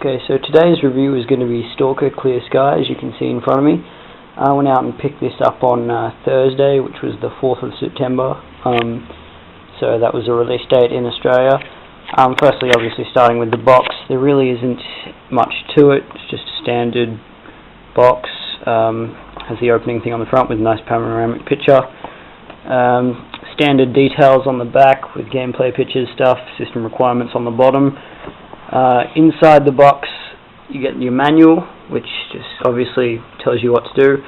Okay, so today's review is going to be STALKER Clear Sky, as you can see in front of me. I went out and picked this up on Thursday, which was the 4th of September. So that was a release date in Australia. Firstly, obviously starting with the box, there really isn't much to it. It's just a standard box. Has the opening thing on the front with a nice panoramic picture. Standard details on the back with gameplay pictures, stuff, system requirements on the bottom. Inside the box you get your manual, which just obviously tells you what to do,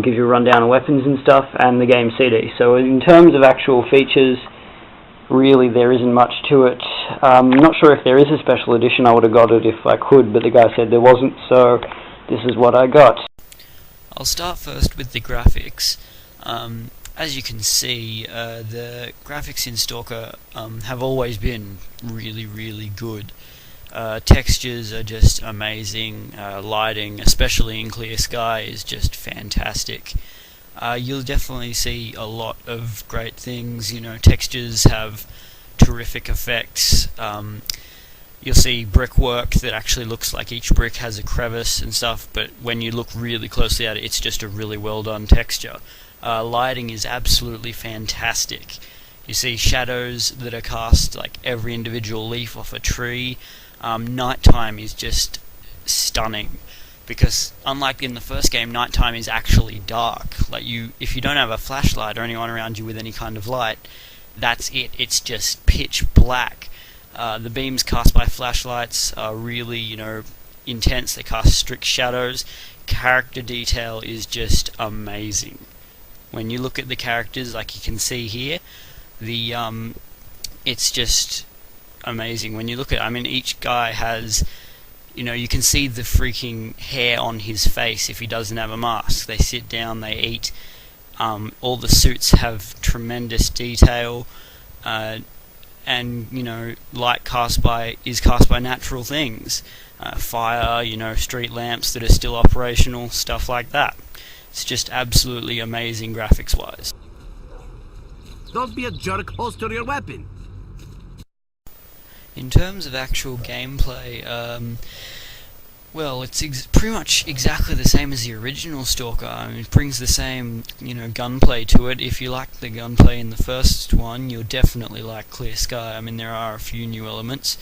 gives you a rundown of weapons and stuff, and the game CD. So in terms of actual features, really there isn't much to it. I'm not sure if there is a special edition. I would have got it if I could, but the guy said there wasn't, so this is what I got. I'll start first with the graphics. As you can see, the graphics in STALKER have always been really good. Textures are just amazing. Lighting, especially in clear sky, is just fantastic. You'll definitely see a lot of great things. You know, textures have terrific effects. You'll see brickwork that actually looks like each brick has a crevice and stuff, but when you look really closely at it, it's just a really well done texture. Lighting is absolutely fantastic. You see shadows that are cast like every individual leaf off a tree. Nighttime is just stunning, because unlike in the first game, nighttime is actually dark. Like, if you don't have a flashlight or anyone around you with any kind of light, that's it. It's just pitch black. The beams cast by flashlights are really, intense. They cast strict shadows. Character detail is just amazing. When you look at the characters, like you can see here, it's just amazing. When you look at, each guy has, you can see the freaking hair on his face if he doesn't have a mask. They sit down, they eat. All the suits have tremendous detail, and light is cast by natural things, fire, street lamps that are still operational, stuff like that. It's just absolutely amazing graphics-wise. Don't be a jerk, holster your weapon. In terms of actual gameplay, well, it's pretty much exactly the same as the original STALKER. It brings the same, gunplay to it. If you liked the gunplay in the first one, you'll definitely like Clear Sky. There are a few new elements,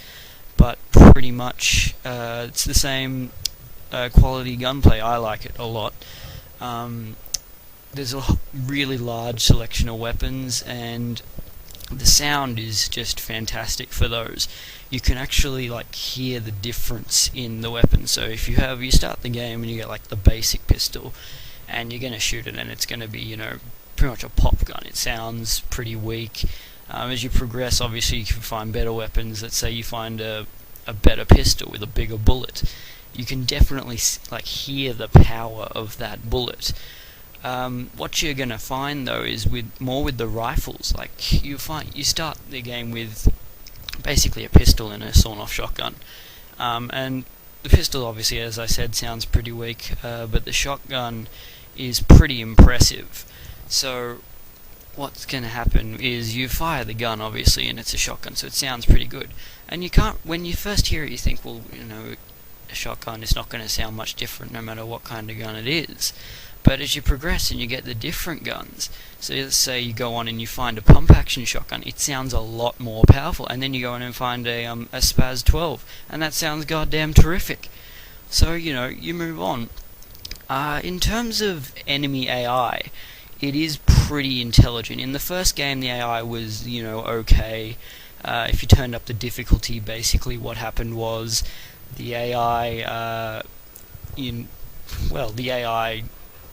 but pretty much it's the same quality gunplay. I like it a lot. There's a really large selection of weapons, and the sound is just fantastic for those. You can actually hear the difference in the weapons. So if you start the game and you get the basic pistol, and you're gonna shoot it, and it's gonna be pretty much a pop gun. It sounds pretty weak. As you progress, obviously you can find better weapons. Let's say you find a better pistol with a bigger bullet. You can definitely hear the power of that bullet. What you're gonna find though is more with the rifles. You start the game with basically a pistol and a sawn-off shotgun, and the pistol, obviously, as I said, sounds pretty weak, but the shotgun is pretty impressive. So what's gonna happen is you fire the gun, obviously, and it's a shotgun, so it sounds pretty good. And when you first hear it, you think, well, a shotgun is not going to sound much different no matter what kind of gun it is. But as you progress and you get the different guns, so let's say you go on and you find a pump action shotgun, it sounds a lot more powerful, and then you go on and find a SPAS-12, and that sounds goddamn terrific. So you move on. In terms of enemy AI, it is pretty intelligent. In the first game, the AI was okay. If you turned up the difficulty, basically what happened was the AI, the AI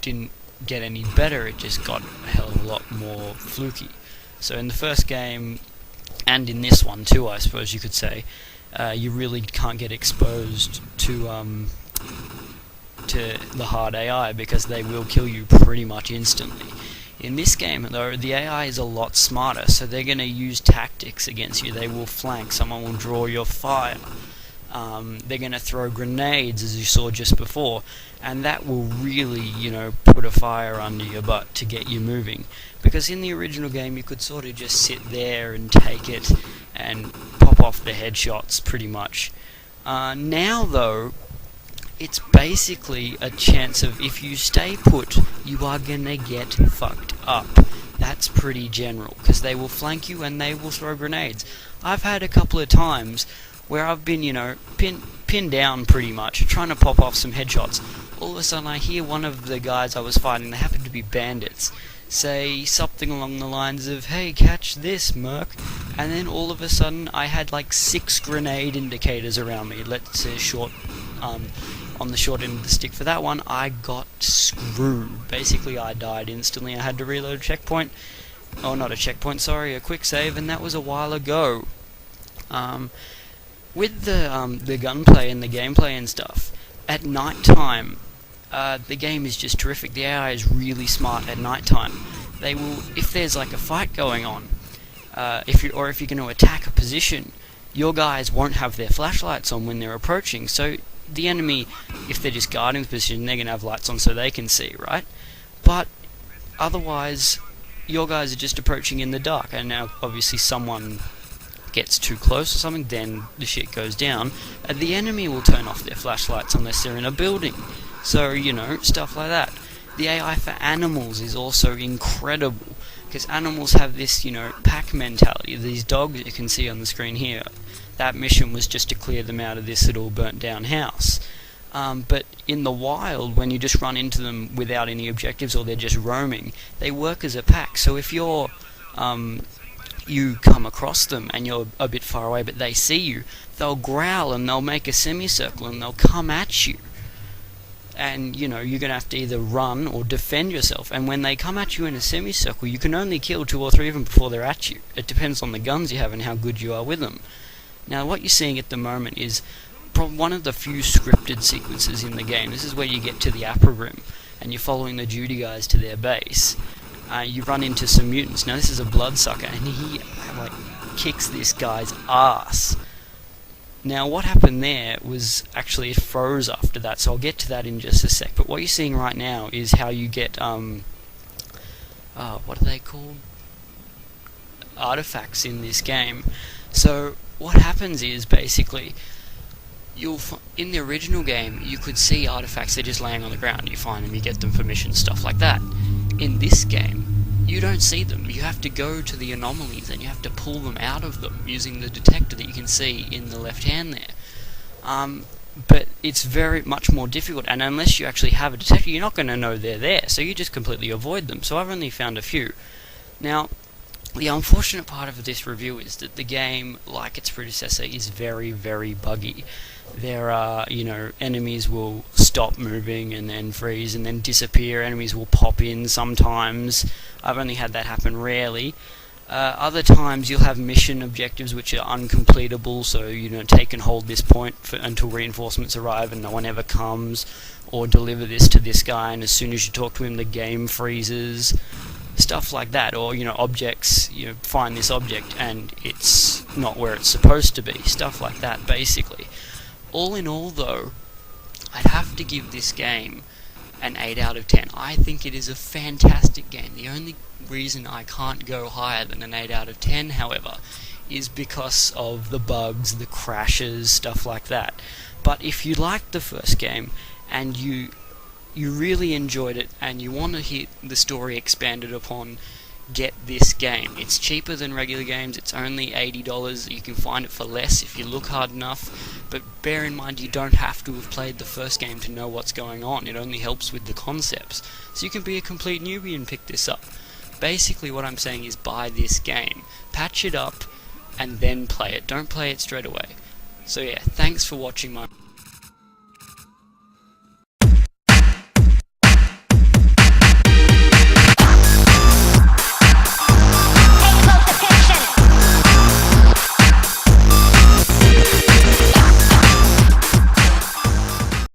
didn't get any better, it just got a hell of a lot more fluky. So in the first game, and in this one too, I suppose you could say, you really can't get exposed to the hard AI, because they will kill you pretty much instantly. In this game, though, the AI is a lot smarter, so they're going to use tactics against you. They will flank, someone will draw your fire. They're going to throw grenades, as you saw just before, and that will really, put a fire under your butt to get you moving. Because in the original game, you could sort of just sit there and take it and pop off the headshots, pretty much. Now though, it's basically a chance of, if you stay put, you are gonna get fucked up. That's pretty general, because they will flank you and they will throw grenades. I've had a couple of times where I've been, pinned down pretty much, trying to pop off some headshots. All of a sudden I hear one of the guys I was fighting, they happen to be bandits, say something along the lines of, "Hey, catch this, Merc," and then all of a sudden I had like 6 grenade indicators around me. Let's say on the short end of the stick for that one, I got screwed. Basically I died instantly. I had to reload a checkpoint, or not a checkpoint, sorry, a quick save, and that was a while ago. With the gunplay and the gameplay and stuff, at night time, the game is just terrific. The AI is really smart at night time. They will, if there's like a fight going on, if you're going to attack a position, your guys won't have their flashlights on when they're approaching. So the enemy, if they're just guarding the position, they're going to have lights on so they can see, right? But otherwise, your guys are just approaching in the dark, and now obviously someone gets too close or something, then the shit goes down, and the enemy will turn off their flashlights unless they're in a building. So, stuff like that. The AI for animals is also incredible, because animals have this, pack mentality. These dogs you can see on the screen here, that mission was just to clear them out of this little burnt down house. But in the wild, when you just run into them without any objectives, or they're just roaming, they work as a pack. So if you come across them and you're a bit far away but they see you, they'll growl and they'll make a semicircle and they'll come at you. And you're going to have to either run or defend yourself. And when they come at you in a semicircle, you can only kill 2 or 3 of them before they're at you. It depends on the guns you have and how good you are with them. Now what you're seeing at the moment is one of the few scripted sequences in the game. This is where you get to the upper room and you're following the duty guys to their base. You run into some mutants. Now this is a bloodsucker, and he kicks this guy's ass. Now what happened there was actually it froze after that, so I'll get to that in just a sec. But what you're seeing right now is how you get what are they called? Artifacts in this game. So what happens is basically in the original game you could see artifacts, they're just laying on the ground. You find them, you get them for missions, stuff like that. In this game, you don't see them. You have to go to the anomalies and you have to pull them out of them using the detector that you can see in the left hand there. But it's very much more difficult, and unless you actually have a detector, you're not going to know they're there, so you just completely avoid them. So I've only found a few. Now, the unfortunate part of this review is that the game, like its predecessor, is very, very buggy. There are, enemies will stop moving and then freeze and then disappear. Enemies will pop in sometimes. I've only had that happen rarely. Other times you'll have mission objectives which are uncompletable, so take and hold this point until reinforcements arrive and no one ever comes, or deliver this to this guy and as soon as you talk to him the game freezes. Stuff like that, or objects, find this object and it's not where it's supposed to be. Stuff like that, basically. All in all, though, I'd have to give this game an 8 out of 10. I think it is a fantastic game. The only reason I can't go higher than an 8 out of 10, however, is because of the bugs, the crashes, stuff like that. But if you liked the first game and you really enjoyed it and you want to hear the story expanded upon, get this game. It's cheaper than regular games. It's only $80. You can find it for less if you look hard enough, but bear in mind you don't have to have played the first game to know what's going on. It only helps with the concepts. So you can be a complete newbie and pick this up. Basically what I'm saying is buy this game, patch it up, and then play it. Don't play it straight away. So yeah, thanks for watching my